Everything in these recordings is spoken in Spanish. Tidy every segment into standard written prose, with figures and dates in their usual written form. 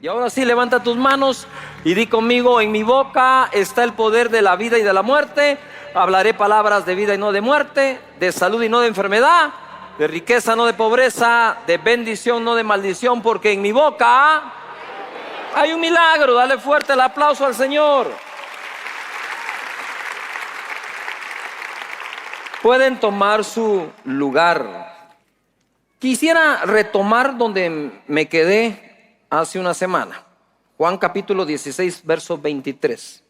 Y ahora sí, levanta tus manos y di conmigo: en mi boca está el poder de la vida y de la muerte. Hablaré palabras de vida y no de muerte, de salud y no de enfermedad, de riqueza no de pobreza, de bendición no de maldición, porque en mi boca hay un milagro. Dale fuerte el aplauso al Señor. Pueden tomar su lugar. Quisiera retomar donde me quedé hace una semana. Juan capítulo 16, verso 23.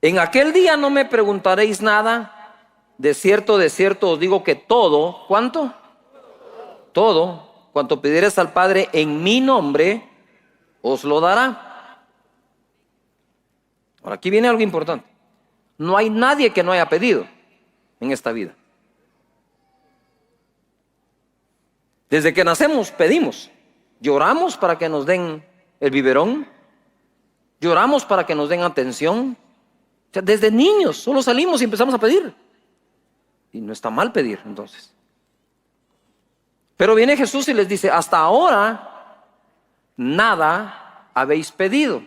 En aquel día no me preguntaréis nada. De cierto os digo que todo, ¿cuánto? Todo, cuanto pidiereis al Padre en mi nombre, os lo dará. Ahora, aquí viene algo importante. No hay nadie que no haya pedido en esta vida. Desde que nacemos pedimos. Lloramos para que nos den el biberón. Lloramos para que nos den atención. O sea, desde niños solo salimos y empezamos a pedir. Y no está mal pedir entonces. Pero viene Jesús y les dice: hasta ahora nada habéis pedido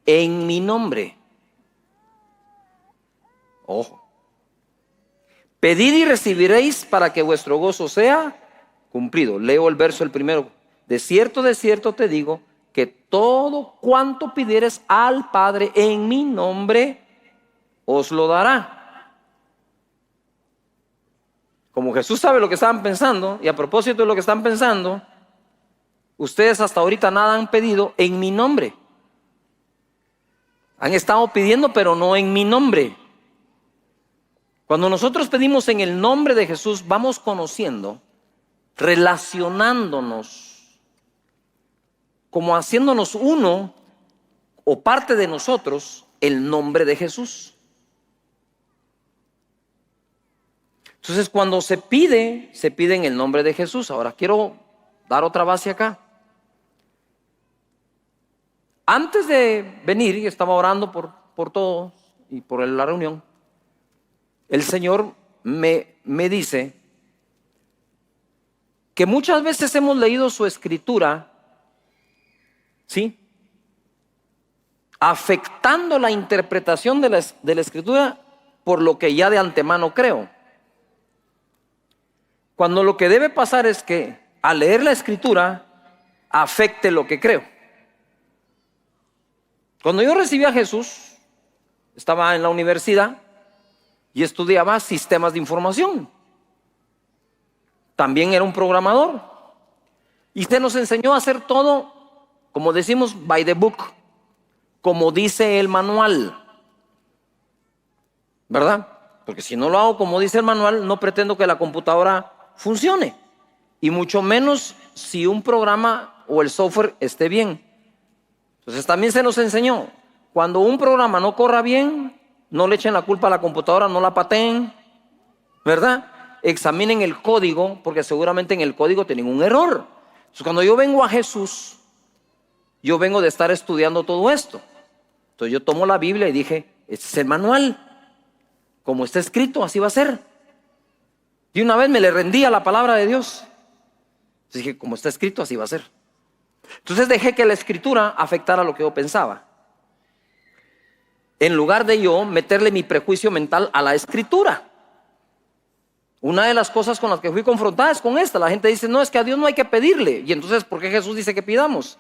en mi nombre. Ojo. Pedid y recibiréis para que vuestro gozo sea cumplido. Leo el verso el primero. De cierto te digo que todo cuanto pidieres al Padre en mi nombre, os lo dará. Como Jesús sabe lo que estaban pensando, y a propósito de lo que están pensando, ustedes hasta ahorita nada han pedido en mi nombre. Han estado pidiendo, pero no en mi nombre. Cuando nosotros pedimos en el nombre de Jesús, vamos conociendo, relacionándonos, como haciéndonos uno o parte de nosotros el nombre de Jesús. Entonces, cuando se pide en el nombre de Jesús. Ahora quiero dar otra base acá. Antes de venir, y estaba orando por todos y por la reunión, el Señor me dice que muchas veces hemos leído su escritura, ¿sí?, afectando la interpretación de la escritura por lo que ya de antemano creo. Cuando lo que debe pasar es que al leer la escritura afecte lo que creo. Cuando yo recibí a Jesús, estaba en la universidad y estudiaba sistemas de información. También era un programador. Y se nos enseñó a hacer todo, como decimos, by the book, como dice el manual. ¿Verdad? Porque si no lo hago como dice el manual, no pretendo que la computadora funcione. Y mucho menos si un programa o el software esté bien. Entonces también se nos enseñó, cuando un programa no corra bien, no le echen la culpa a la computadora, no la pateen, ¿verdad? Examinen el código, porque seguramente en el código tienen un error. Entonces, cuando yo vengo a Jesús, yo vengo de estar estudiando todo esto. Entonces yo tomo la Biblia y dije: este es el manual, como está escrito, así va a ser. Y una vez me le rendí a la palabra de Dios. Entonces dije: como está escrito, así va a ser. Entonces dejé que la escritura afectara lo que yo pensaba, en lugar de yo meterle mi prejuicio mental a la escritura. Una de las cosas con las que fui confrontada es con esta. La gente dice: no, es que a Dios no hay que pedirle. Y entonces, ¿por qué Jesús dice que pidamos?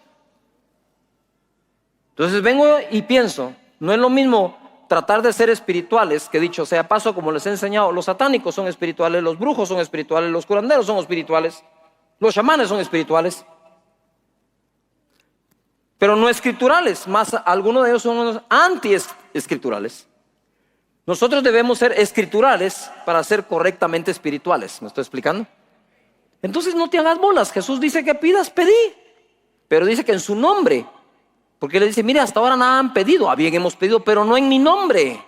Entonces vengo y pienso, no es lo mismo tratar de ser espirituales, que dicho sea paso, como les he enseñado, los satánicos son espirituales, los brujos son espirituales, los curanderos son espirituales, los chamanes son espirituales, pero no escriturales. Más algunos de ellos son anti-escriturales. Nosotros debemos ser escriturales para ser correctamente espirituales. ¿Me estoy explicando? Entonces no te hagas bolas. Jesús dice que pidas, pedí. Pero dice que en su nombre. Porque le dice: mire, hasta ahora nada han pedido. Bien, hemos pedido, pero no en mi nombre.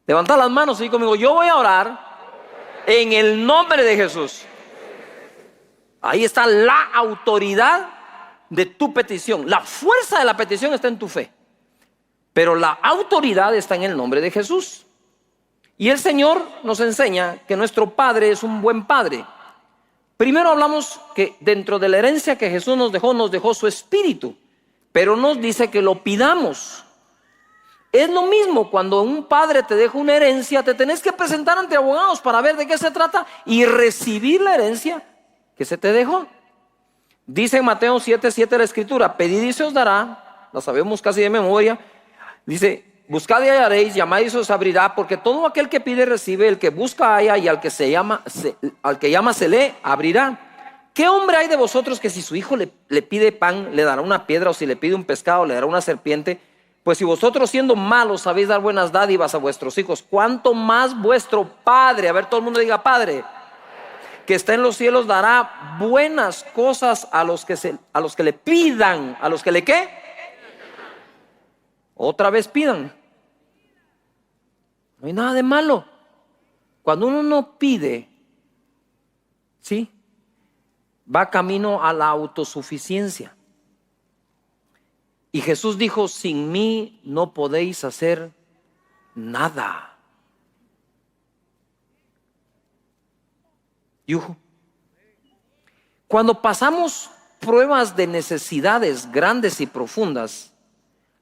Levanta las manos y di conmigo: yo voy a orar en el nombre de Jesús. Ahí está la autoridad de tu petición. La fuerza de la petición está en tu fe, pero la autoridad está en el nombre de Jesús. Y el Señor nos enseña que nuestro Padre es un buen Padre. Primero hablamos que dentro de la herencia que Jesús nos dejó su espíritu, pero nos dice que lo pidamos. Es lo mismo cuando un padre te deja una herencia, te tenés que presentar ante abogados para ver de qué se trata y recibir la herencia que se te dejó. Dice en Mateo 7:7 la escritura: pedid y se os dará, la sabemos casi de memoria. Dice: buscad y hallaréis, llamad y se os abrirá, porque todo aquel que pide recibe, el que busca halla, y al que llama se le abrirá. ¿Qué hombre hay de vosotros que si su hijo le pide pan, le dará una piedra, o si le pide un pescado, le dará una serpiente? Pues si vosotros, siendo malos, sabéis dar buenas dádivas a vuestros hijos, ¿cuánto más vuestro Padre, a ver, todo el mundo diga Padre, que está en los cielos, dará buenas cosas a los que le pidan? ¿A los que le qué? Otra vez pidan. No hay nada de malo. Cuando uno no pide, ¿sí?, va camino a la autosuficiencia. Y Jesús dijo: sin mí no podéis hacer nada. Yujo. Cuando pasamos pruebas de necesidades grandes y profundas,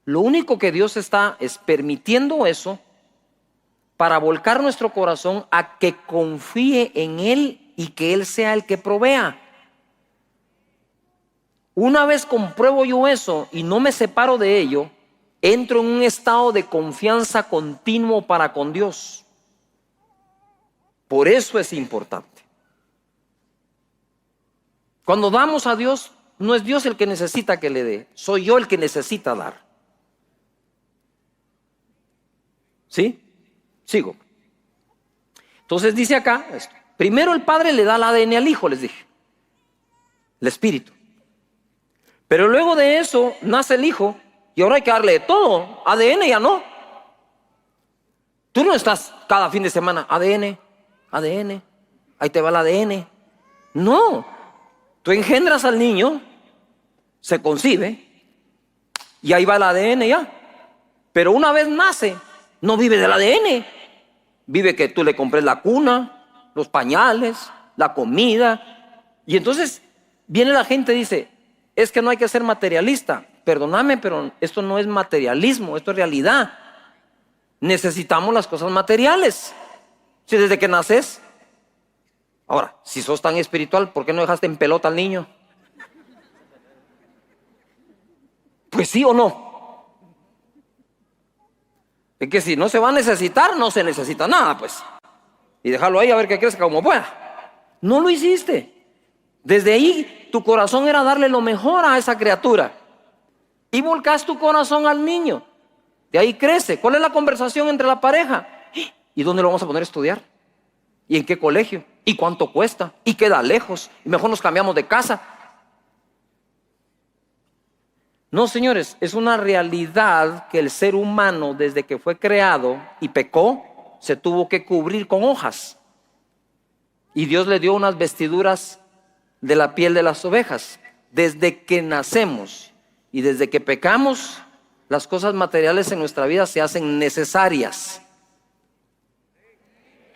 lo único que Dios está es permitiendo eso para volcar nuestro corazón a que confíe en Él y que Él sea el que provea. Una vez compruebo yo eso y no me separo de ello, entro en un estado de confianza continuo para con Dios. Por eso es importante. Cuando damos a Dios, no es Dios el que necesita que le dé, soy yo el que necesita dar. ¿Sí? Sigo. Entonces dice acá esto: primero el Padre le da el ADN al Hijo, les dije, el Espíritu. Pero luego de eso nace el Hijo y ahora hay que darle todo. ADN ya no. Tú no estás cada fin de semana ADN, ahí te va el ADN. No, tú engendras al niño, se concibe y ahí va el ADN ya. Pero una vez nace, no vive del ADN, vive que tú le compres la cuna, los pañales, la comida. Y entonces viene la gente y dice: es que no hay que ser materialista. Perdóname, pero esto no es materialismo, esto es realidad. Necesitamos las cosas materiales. Si desde que naces. Ahora, si sos tan espiritual, ¿por qué no dejaste en pelota al niño? Pues sí o no. Es que si no se va a necesitar, no se necesita nada, pues. Y dejarlo ahí a ver que crezca como pueda. No lo hiciste. Desde ahí tu corazón era darle lo mejor a esa criatura. Y volcás tu corazón al niño. De ahí crece. ¿Cuál es la conversación entre la pareja? ¿Y dónde lo vamos a poner a estudiar? ¿Y en qué colegio? ¿Y cuánto cuesta? ¿Y queda lejos? ¿Y mejor nos cambiamos de casa? No, señores, es una realidad que el ser humano, desde que fue creado y pecó, se tuvo que cubrir con hojas. Y Dios le dio unas vestiduras de la piel de las ovejas. Desde que nacemos y desde que pecamos, las cosas materiales en nuestra vida se hacen necesarias.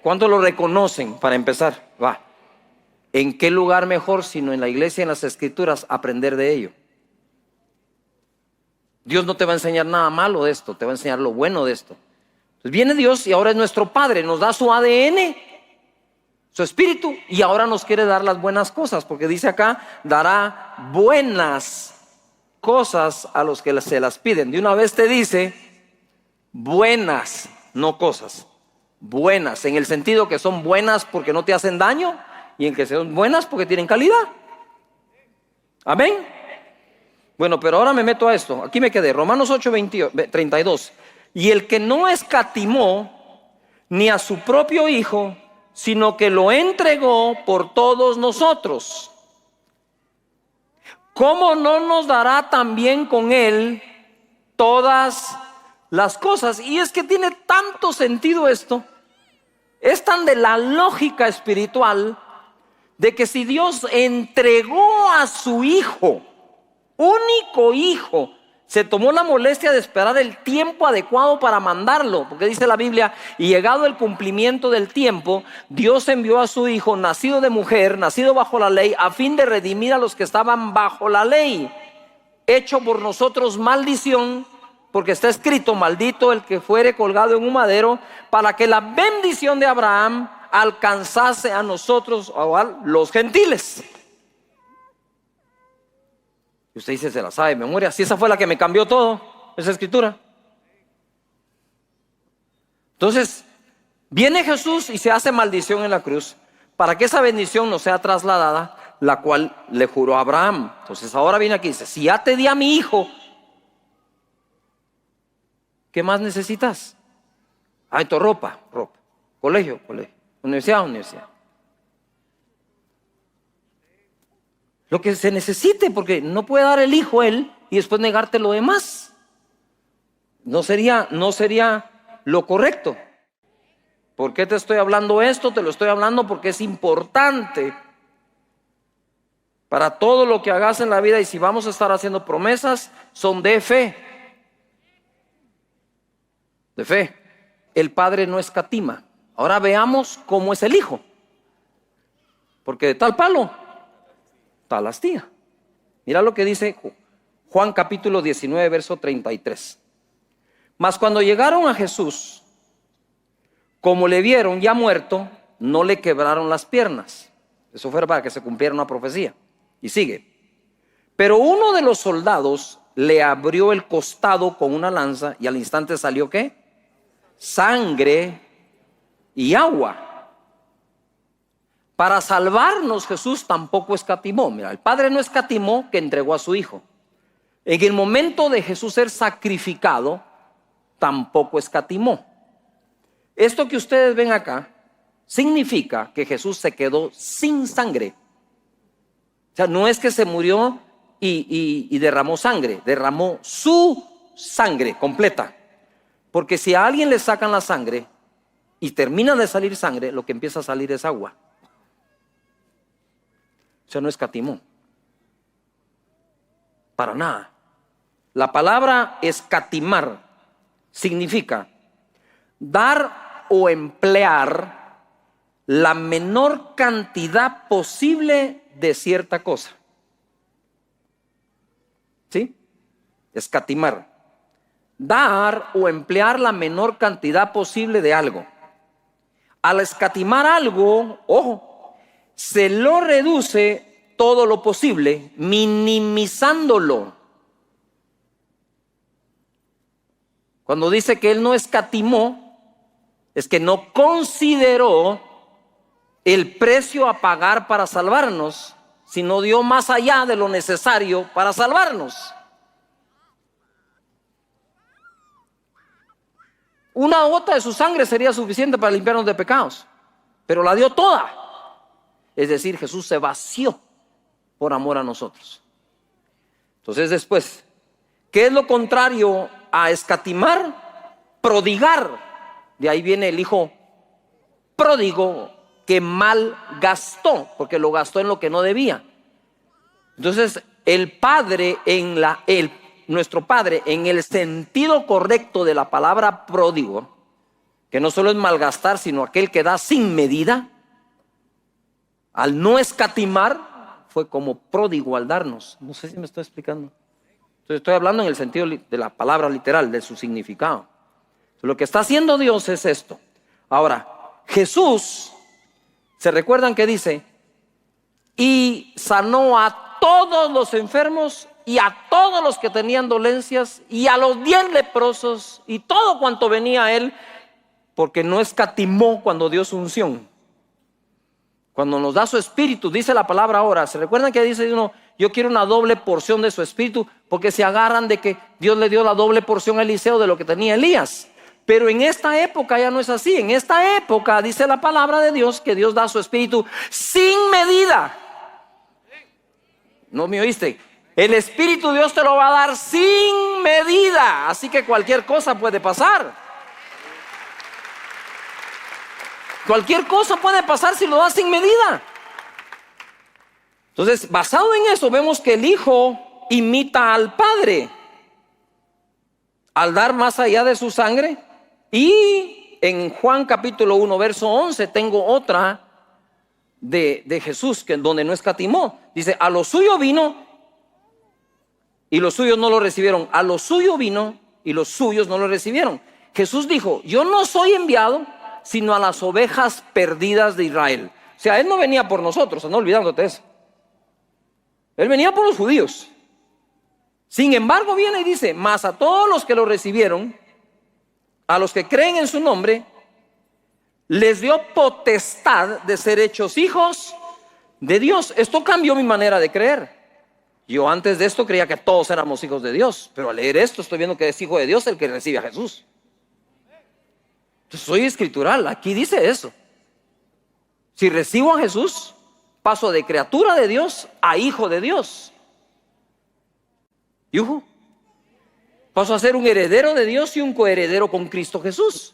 ¿Cuántos lo reconocen? Para empezar, va. ¿En qué lugar mejor sino en la iglesia y en las escrituras aprender de ello? Dios no te va a enseñar nada malo de esto, te va a enseñar lo bueno de esto. Entonces viene Dios y ahora es nuestro Padre, nos da su ADN, su espíritu, y ahora nos quiere dar las buenas cosas, porque dice acá: dará buenas cosas a los que se las piden. De una vez te dice buenas, no cosas. Buenas, en el sentido que son buenas porque no te hacen daño, y en que son buenas porque tienen calidad. Amén. Bueno, pero ahora me meto a esto. Aquí me quedé, Romanos 8:32. Y el que no escatimó ni a su propio Hijo, sino que lo entregó por todos nosotros, ¿cómo no nos dará también con Él todas las cosas? Y es que tiene tanto sentido esto. Es tan de la lógica espiritual de que si Dios entregó a su Hijo, único Hijo, Se tomó la molestia de esperar el tiempo adecuado para mandarlo, porque dice la Biblia, y llegado el cumplimiento del tiempo, Dios envió a su Hijo, nacido de mujer, nacido bajo la ley, a fin de redimir a los que estaban bajo la ley, hecho por nosotros maldición, porque está escrito, maldito el que fuere colgado en un madero, para que la bendición de Abraham alcanzase a nosotros, a los gentiles. Y usted dice, se la sabe de memoria. Si esa fue la que me cambió todo, esa escritura. Entonces, viene Jesús y se hace maldición en la cruz para que esa bendición no sea trasladada, la cual le juró a Abraham. Entonces ahora viene aquí y dice, si ya te di a mi hijo, ¿qué más necesitas? Ah, entonces ropa. Colegio, universidad. Lo que se necesite, porque no puede dar el hijo él y después negarte lo demás. No sería lo correcto. ¿Por qué te estoy hablando esto? Te lo estoy hablando porque es importante para todo lo que hagas en la vida. Y si vamos a estar haciendo promesas, son de fe. De fe. El padre no escatima. Ahora veamos cómo es el hijo. Porque de tal palo, tal astilla. Mira lo que dice Juan capítulo 19, verso 33. Mas cuando llegaron a Jesús, como le vieron ya muerto, no le quebraron las piernas. Eso fue para que se cumpliera una profecía. Y sigue. Pero uno de los soldados le abrió el costado con una lanza y al instante salió ¿qué? Sangre y agua. Para salvarnos Jesús tampoco escatimó. Mira, el Padre no escatimó que entregó a su Hijo. En el momento de Jesús ser sacrificado, tampoco escatimó. Esto que ustedes ven acá significa que Jesús se quedó sin sangre. O sea, no es que se murió y derramó sangre, derramó su sangre completa. Porque si a alguien le sacan la sangre y termina de salir sangre, lo que empieza a salir es agua. O sea, no escatimó. Para nada. La palabra escatimar significa dar o emplear la menor cantidad posible de cierta cosa. ¿Sí? Escatimar. Dar o emplear la menor cantidad posible de algo. Al escatimar algo, ojo, se lo reduce todo lo posible, minimizándolo. Cuando dice que él no escatimó, es que no consideró el precio a pagar para salvarnos, sino dio más allá de lo necesario para salvarnos. Una gota de su sangre sería suficiente para limpiarnos de pecados, pero la dio toda. Es decir, Jesús se vació por amor a nosotros. Entonces después, ¿qué es lo contrario a escatimar? Prodigar. De ahí viene el hijo pródigo que mal gastó, porque lo gastó en lo que no debía. Entonces el padre nuestro padre en el sentido correcto de la palabra pródigo, que no solo es malgastar, sino aquel que da sin medida, al no escatimar, fue como pródigo al darnos. No sé si me estoy explicando. Entonces estoy hablando en el sentido de la palabra literal, de su significado. Entonces, lo que está haciendo Dios es esto. Ahora, Jesús, ¿se recuerdan que dice? Y sanó a todos los enfermos y a todos los que tenían dolencias y a los 10 leprosos y todo cuanto venía a él, porque no escatimó cuando dio su unción. Cuando nos da su espíritu, dice la palabra ahora. ¿Se recuerdan que dice uno, yo quiero una doble porción de su espíritu? Porque se agarran de que Dios le dio la doble porción a Eliseo de lo que tenía Elías. Pero en esta época ya no es así. En esta época dice la palabra de Dios que Dios da su espíritu sin medida. ¿No me oíste? El espíritu Dios te lo va a dar sin medida. Así que cualquier cosa puede pasar. Cualquier cosa puede pasar si lo das sin medida. Entonces, basado en eso, vemos que el hijo imita al padre. al dar más allá de su sangre. Y en Juan capítulo 1, verso 11, tengo otra de Jesús, que donde no escatimó. Dice, a lo suyo vino y los suyos no lo recibieron. A lo suyo vino y los suyos no lo recibieron. Jesús dijo, yo no soy enviado sino a las ovejas perdidas de Israel. O sea, Él no venía por nosotros, no olvidándote eso. Él venía por los judíos. Sin embargo, viene y dice, mas a todos los que lo recibieron, a los que creen en su nombre, les dio potestad de ser hechos hijos de Dios. Esto cambió mi manera de creer. Yo antes de esto creía que todos éramos hijos de Dios, pero al leer esto estoy viendo que es hijo de Dios el que recibe a Jesús. Entonces soy escritural, aquí dice eso. Si recibo a Jesús, paso de criatura de Dios a hijo de Dios. ¿Yuhu? Paso a ser un heredero de Dios y un coheredero con Cristo Jesús.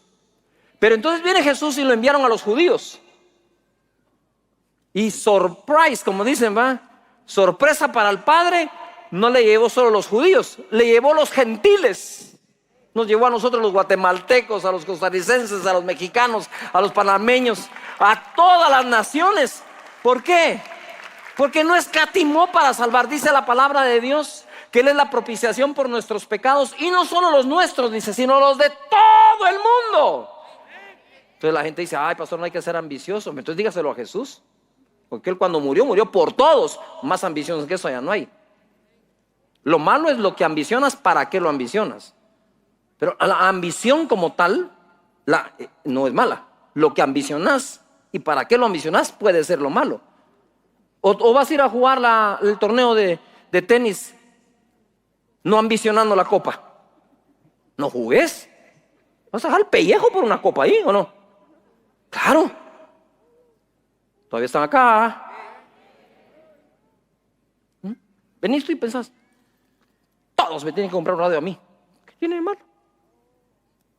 Pero entonces viene Jesús y lo enviaron a los judíos. Y surprise, como dicen, ¿va? Sorpresa para el Padre, no le llevó solo los judíos, le llevó los gentiles. Nos llevó a nosotros los guatemaltecos, a los costarricenses, a los mexicanos, a los panameños, a todas las naciones. ¿Por qué? Porque no escatimó para salvar. Dice la palabra de Dios que Él es la propiciación por nuestros pecados, y no solo los nuestros, dice, sino los de todo el mundo. Entonces la gente dice, ay, pastor, no hay que ser ambicioso. Entonces dígaselo a Jesús, porque Él cuando murió, murió por todos. Más ambiciosos que eso ya no hay. Lo malo es lo que ambicionas, ¿para qué lo ambicionas? Pero la ambición como tal no es mala. Lo que ambicionas y para qué lo ambicionas puede ser lo malo. O vas a ir a jugar el torneo de tenis no ambicionando la copa. No jugues. ¿Vas a dejar el pellejo por una copa ahí o no? Claro. Todavía están acá. Venís tú y pensás, todos me tienen que comprar un radio a mí. ¿Qué tiene de malo?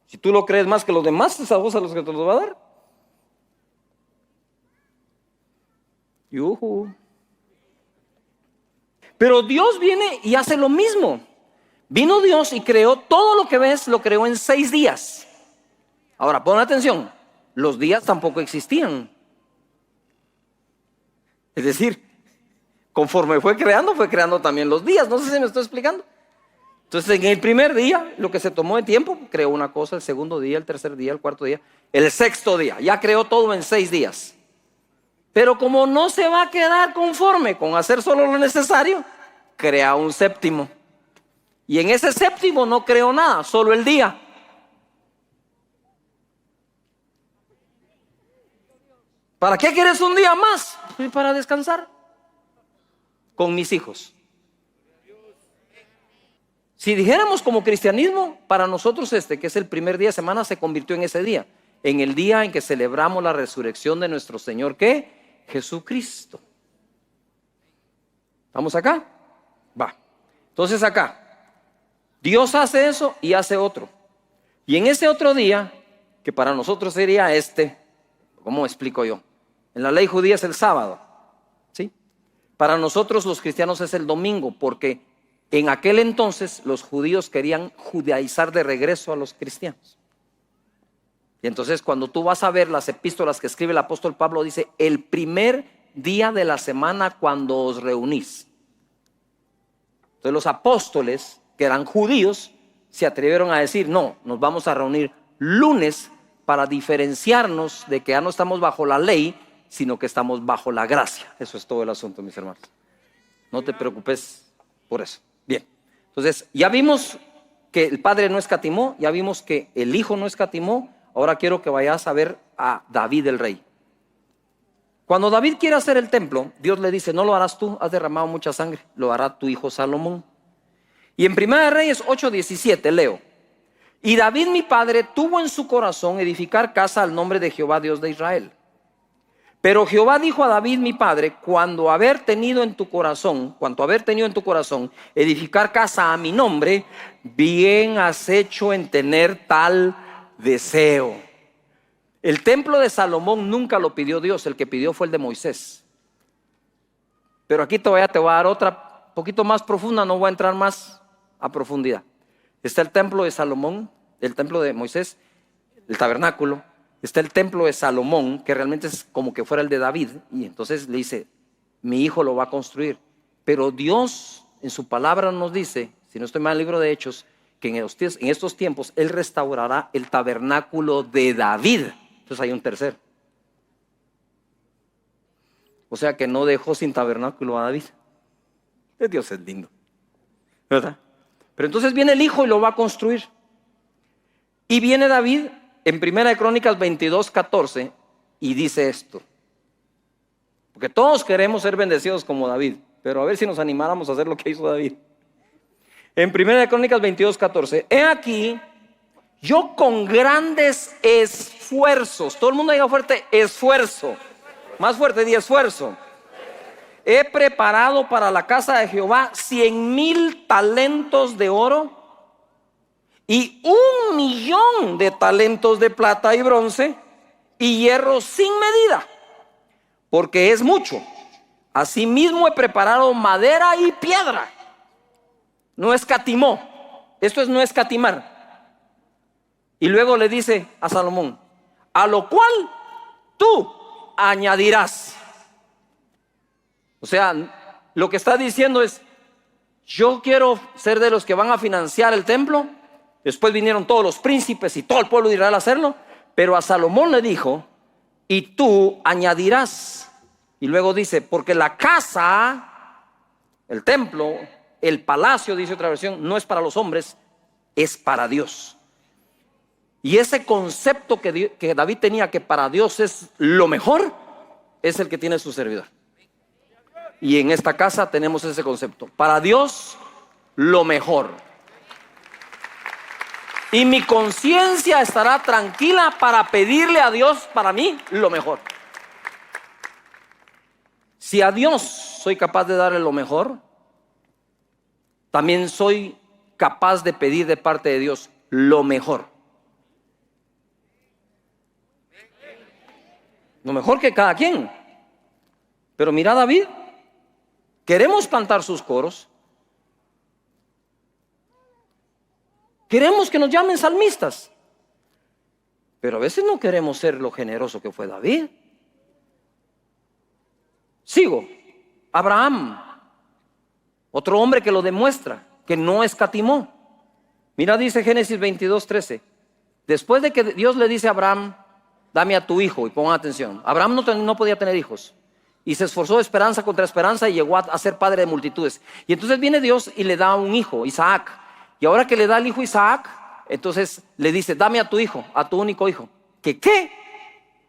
Si tú lo crees más que los demás, es a vos a los que te los va a dar. Yuhu. Pero Dios viene y hace lo mismo. Vino Dios y creó todo lo que ves, lo creó en 6 días. Ahora, pon atención, los días tampoco existían. Es decir, conforme fue creando también los días. No sé si me estoy explicando. Entonces, en el primer día, lo que se tomó de tiempo, creó una cosa, el segundo día, el tercer día, el cuarto día, el sexto día. Ya creó todo en 6 días. Pero como no se va a quedar conforme con hacer solo lo necesario, crea un séptimo. Y en ese séptimo no creó nada, solo el día. ¿Para qué quieres un día más? Para descansar con mis hijos. Si dijéramos como cristianismo, para nosotros que es el primer día de semana, se convirtió en ese día, en el día en que celebramos la resurrección de nuestro Señor, ¿qué? Jesucristo. ¿Estamos acá? Va. Entonces acá, Dios hace eso y hace otro. Y en ese otro día, que para nosotros sería ¿cómo explico yo? En la ley judía es el sábado, ¿sí? Para nosotros los cristianos es el domingo, porque en aquel entonces los judíos querían judaizar de regreso a los cristianos. Y entonces cuando tú vas a ver las epístolas que escribe el apóstol Pablo, dice, el primer día de la semana cuando os reunís. Entonces los apóstoles, que eran judíos, se atrevieron a decir, no, nos vamos a reunir lunes para diferenciarnos de que ya no estamos bajo la ley, sino que estamos bajo la gracia. Eso es todo el asunto, mis hermanos. No te preocupes por eso. Bien, entonces ya vimos que el Padre no escatimó, ya vimos que el Hijo no escatimó. Ahora quiero que vayas a ver a David el rey. Cuando David quiere hacer el templo, Dios le dice, no lo harás tú, has derramado mucha sangre, lo hará tu hijo Salomón. Y en 1 Reyes 8:17 leo, y David mi padre tuvo en su corazón edificar casa al nombre de Jehová Dios de Israel. Pero Jehová dijo a David mi padre, cuanto haber tenido en tu corazón edificar casa a mi nombre, bien has hecho en tener tal deseo. El templo de Salomón nunca lo pidió Dios, el que pidió fue el de Moisés. Pero aquí todavía te voy a dar otra, poquito más profunda, no voy a entrar más a profundidad. Está el templo de Salomón, el templo de Moisés, el tabernáculo. Está el templo de Salomón, que realmente es como que fuera el de David. Y entonces le dice, mi hijo lo va a construir. Pero Dios en su palabra nos dice, si no estoy mal en el libro de Hechos, que en estos tiempos Él restaurará el tabernáculo de David. Entonces hay un tercero. O sea que no dejó sin tabernáculo a David. Dios es lindo, ¿verdad? Pero entonces viene el hijo y lo va a construir. Y viene David en 1 Crónicas 22:14 y dice esto. Porque todos queremos ser bendecidos como David, pero a ver si nos animáramos a hacer lo que hizo David. En 1 Crónicas 22:14, he aquí, yo con grandes esfuerzos, todo el mundo diga fuerte, esfuerzo, más fuerte, di esfuerzo, he preparado para la casa de Jehová 100,000 talentos de oro y 1,000,000 de talentos de plata y bronce y hierro sin medida, porque es mucho. Asimismo he preparado madera y piedra. No escatimó. Esto es no escatimar. Y luego le dice a Salomón, a lo cual tú añadirás. O sea, lo que está diciendo es, yo quiero ser de los que van a financiar el templo. Después vinieron todos los príncipes y todo el pueblo de Israel a hacerlo. Pero a Salomón le dijo, y tú añadirás. Y luego dice, porque la casa, el templo, el palacio, dice otra versión, no es para los hombres, es para Dios. Y ese concepto que David tenía, que para Dios es lo mejor, es el que tiene su servidor. Y en esta casa tenemos ese concepto. Para Dios, lo mejor. Y mi conciencia estará tranquila para pedirle a Dios para mí lo mejor. Si a Dios soy capaz de darle lo mejor, también soy capaz de pedir de parte de Dios lo mejor. Lo mejor que cada quien. Pero mira a David, queremos cantar sus coros. Queremos que nos llamen salmistas. Pero a veces no queremos ser lo generoso que fue David. Sigo. Abraham, otro hombre que lo demuestra, que no escatimó. Mira, dice Génesis 22:13. Después de que Dios le dice a Abraham, dame a tu hijo, y pongan atención. Abraham no podía tener hijos. Y se esforzó de esperanza contra esperanza y llegó a ser padre de multitudes. Y entonces viene Dios y le da un hijo, Isaac. Y ahora que le da el hijo Isaac, entonces le dice, dame a tu hijo, a tu único hijo. ¿Qué?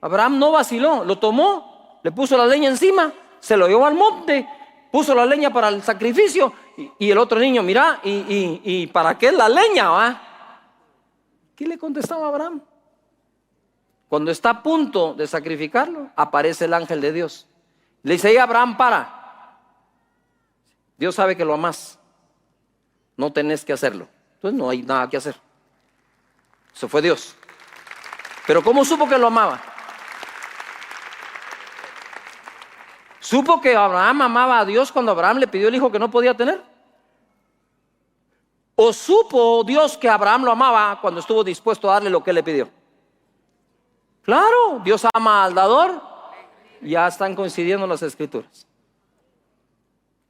Abraham no vaciló, lo tomó, le puso la leña encima, se lo llevó al monte, puso la leña para el sacrificio. Y el otro niño, mira, ¿y para qué la leña? ¿Va? ¿Qué le contestaba Abraham? Cuando está a punto de sacrificarlo, aparece el ángel de Dios. Le dice, Abraham, para. Dios sabe que lo amas. No tenés que hacerlo. Entonces no hay nada que hacer. Eso fue Dios. Pero ¿cómo supo que lo amaba? ¿Supo que Abraham amaba a Dios cuando Abraham le pidió el hijo que no podía tener? ¿O supo Dios que Abraham lo amaba cuando estuvo dispuesto a darle lo que él le pidió? Claro, Dios ama al dador. Ya están coincidiendo las escrituras.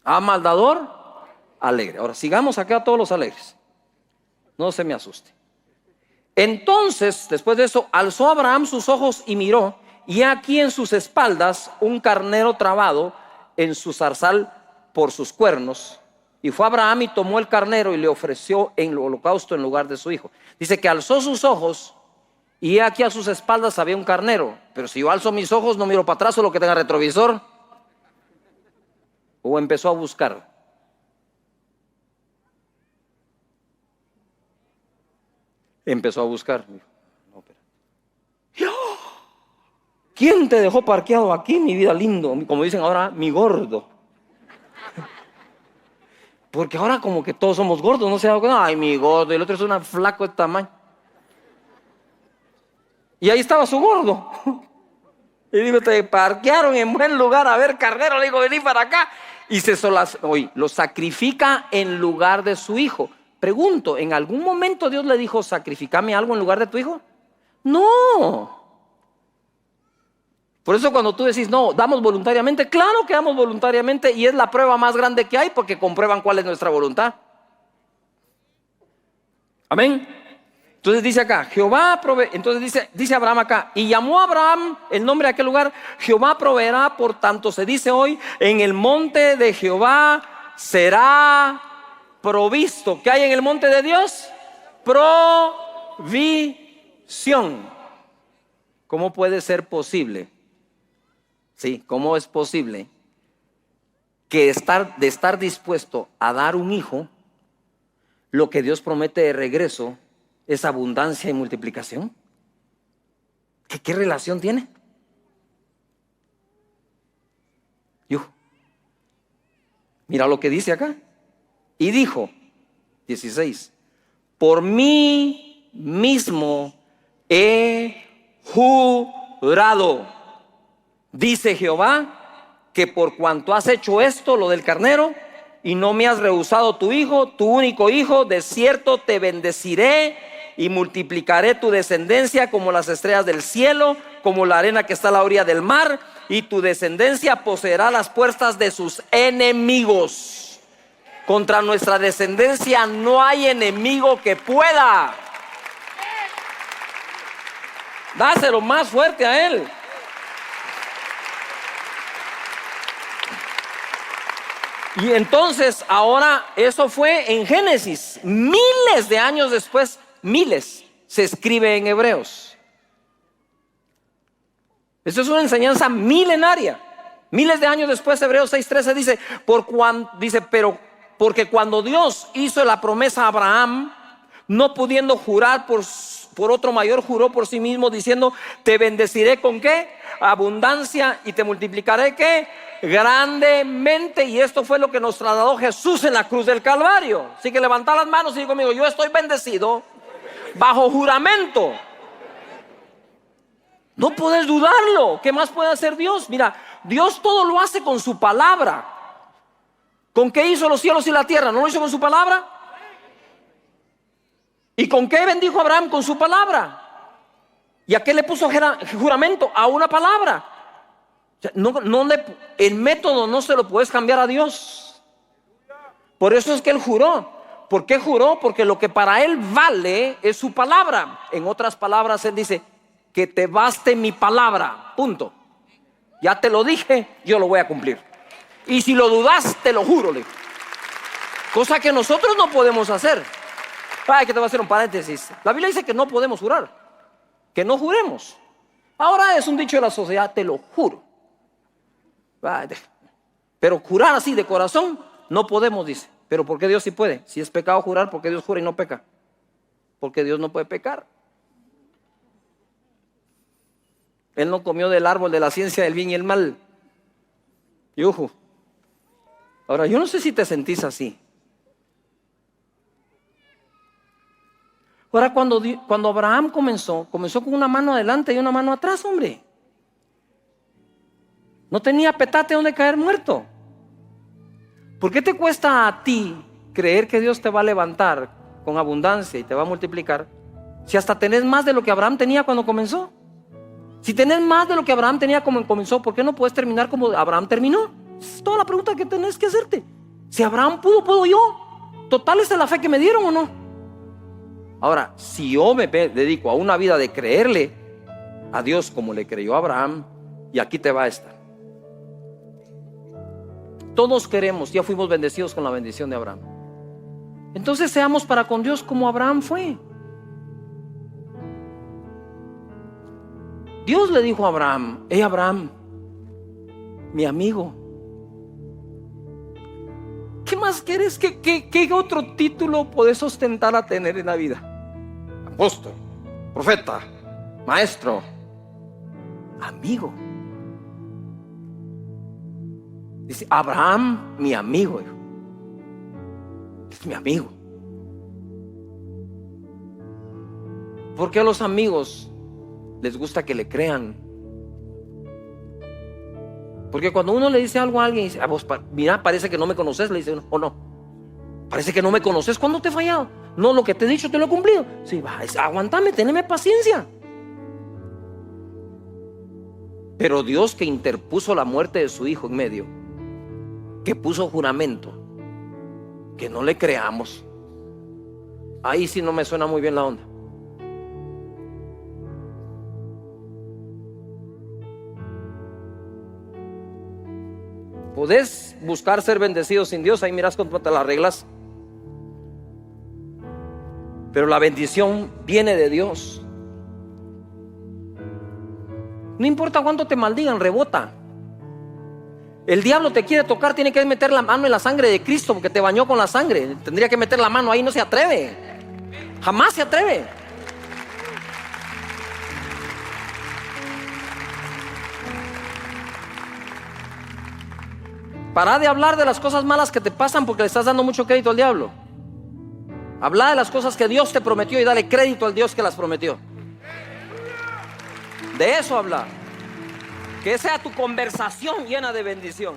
Ama al dador, alegre. Ahora sigamos acá todos los alegres. No se me asuste. Entonces, después de eso, alzó Abraham sus ojos y miró, y aquí en sus espaldas un carnero trabado en su zarzal por sus cuernos. Y fue Abraham y tomó el carnero y le ofreció en el holocausto en lugar de su hijo. Dice que alzó sus ojos y aquí a sus espaldas había un carnero. Pero si yo alzo mis ojos, no miro para atrás o lo que tenga retrovisor. O empezó a buscar. Empezó a buscar. No, ¿quién te dejó parqueado aquí, mi vida lindo? Como dicen ahora, mi gordo. Porque ahora como que todos somos gordos, no se da cuenta. Ay, mi gordo, y el otro es un flaco de tamaño. Y ahí estaba su gordo. Y digo, te parquearon en buen lugar a ver carnero. Le digo, vení para acá. Y lo sacrifica en lugar de su hijo. pregunto, ¿en algún momento Dios le dijo, sacrificame algo en lugar de tu hijo? No. Por eso cuando tú decís, no, damos voluntariamente, claro que damos voluntariamente, y es la prueba más grande que hay, porque comprueban cuál es nuestra voluntad. Amén. Entonces dice acá, Jehová provee. Entonces dice Abraham acá, y llamó a Abraham el nombre de aquel lugar, Jehová proveerá. Por tanto se dice hoy, en el monte de Jehová será provisto. ¿Qué hay en el monte de Dios? Provisión. ¿Cómo puede ser posible? Sí, ¿cómo es posible que de estar dispuesto a dar un hijo, lo que Dios promete de regreso es abundancia y multiplicación? ¿Qué relación tiene? Mira lo que dice acá. Y dijo, 16, por mí mismo he jurado, dice Jehová, que por cuanto has hecho esto, lo del carnero, y no me has rehusado tu hijo, tu único hijo, de cierto te bendeciré y multiplicaré tu descendencia como las estrellas del cielo, como la arena que está a la orilla del mar, y tu descendencia poseerá las puertas de sus enemigos. Contra nuestra descendencia no hay enemigo que pueda. Dáselo más fuerte a él. Y entonces ahora eso fue en Génesis. Miles de años después, miles, se escribe en Hebreos. Esto es una enseñanza milenaria. Miles de años después, Hebreos 6:13 dice, porque cuando Dios hizo la promesa a Abraham, no pudiendo jurar por otro mayor, juró por sí mismo, diciendo, te bendeciré con ¿qué? Abundancia, y te multiplicaré ¿qué? Grandemente. Y esto fue lo que nos trasladó Jesús en la cruz del Calvario. Así que levanta las manos y diga conmigo, yo estoy bendecido bajo juramento. No puedes dudarlo. ¿Qué más puede hacer Dios? Mira, Dios todo lo hace con su palabra. ¿Con qué hizo los cielos y la tierra? ¿No lo hizo con su palabra? ¿Y con qué bendijo Abraham? Con su palabra. ¿Y a qué le puso juramento? A una palabra. O sea, el método no se lo puedes cambiar a Dios. Por eso es que él juró. ¿Por qué juró? Porque lo que para él vale es su palabra. En otras palabras, él dice, que te baste mi palabra, punto. Ya te lo dije, yo lo voy a cumplir. Y si lo dudas, te lo juro, le. Cosa que nosotros no podemos hacer. Ay, que te voy a hacer un paréntesis. La Biblia dice que no podemos jurar, que no juremos. Ahora es un dicho de la sociedad, te lo juro. Pero jurar así de corazón no podemos, dice. Pero ¿por qué Dios sí puede? Si es pecado jurar, ¿por qué Dios jura y no peca? Porque Dios no puede pecar. Él no comió del árbol de la ciencia del bien y el mal. Y ojo. Ahora, yo no sé si te sentís así. Ahora, cuando Abraham comenzó con una mano adelante y una mano atrás, hombre. No tenía petate donde caer muerto. ¿Por qué te cuesta a ti creer que Dios te va a levantar con abundancia y te va a multiplicar, si hasta tenés más de lo que Abraham tenía cuando comenzó? Si tenés más de lo que Abraham tenía cuando comenzó, ¿por qué no puedes terminar como Abraham terminó? Es toda la pregunta que tenés que hacerte. Si Abraham pudo, ¿puedo yo? Total, ¿esta es la fe que me dieron o no? Ahora, si yo me dedico a una vida de creerle a Dios como le creyó a Abraham, y aquí te va esta. Todos queremos, ya fuimos bendecidos con la bendición de Abraham. Entonces seamos para con Dios como Abraham fue. Dios le dijo a Abraham, hey Abraham, mi amigo, ¿qué más quieres? ¿Qué otro título podés ostentar a tener en la vida? Apóstol, profeta, maestro, amigo. Dice, Abraham, mi amigo, hijo. Es mi amigo. ¿Por qué a los amigos les gusta que le crean? Porque cuando uno le dice algo a alguien y dice, vos, mira, parece que no me conoces, le dice uno, o no. Parece que no me conoces. ¿Cuándo te he fallado? No, lo que te he dicho te lo he cumplido. Sí, va, aguantame, teneme paciencia. Pero Dios, que interpuso la muerte de su hijo en medio, que puso juramento, que no le creamos. Ahí sí no me suena muy bien la onda. Podés buscar ser bendecido sin Dios, ahí miras cómo te las arreglas. Pero la bendición viene de Dios. No importa cuánto te maldigan, rebota. El diablo te quiere tocar, tiene que meter la mano en la sangre de Cristo, porque te bañó con la sangre. Tendría que meter la mano ahí, no se atreve. Jamás se atreve. Para de hablar de las cosas malas que te pasan porque le estás dando mucho crédito al diablo. Habla de las cosas que Dios te prometió y dale crédito al Dios que las prometió. De eso habla. Que sea tu conversación llena de bendición.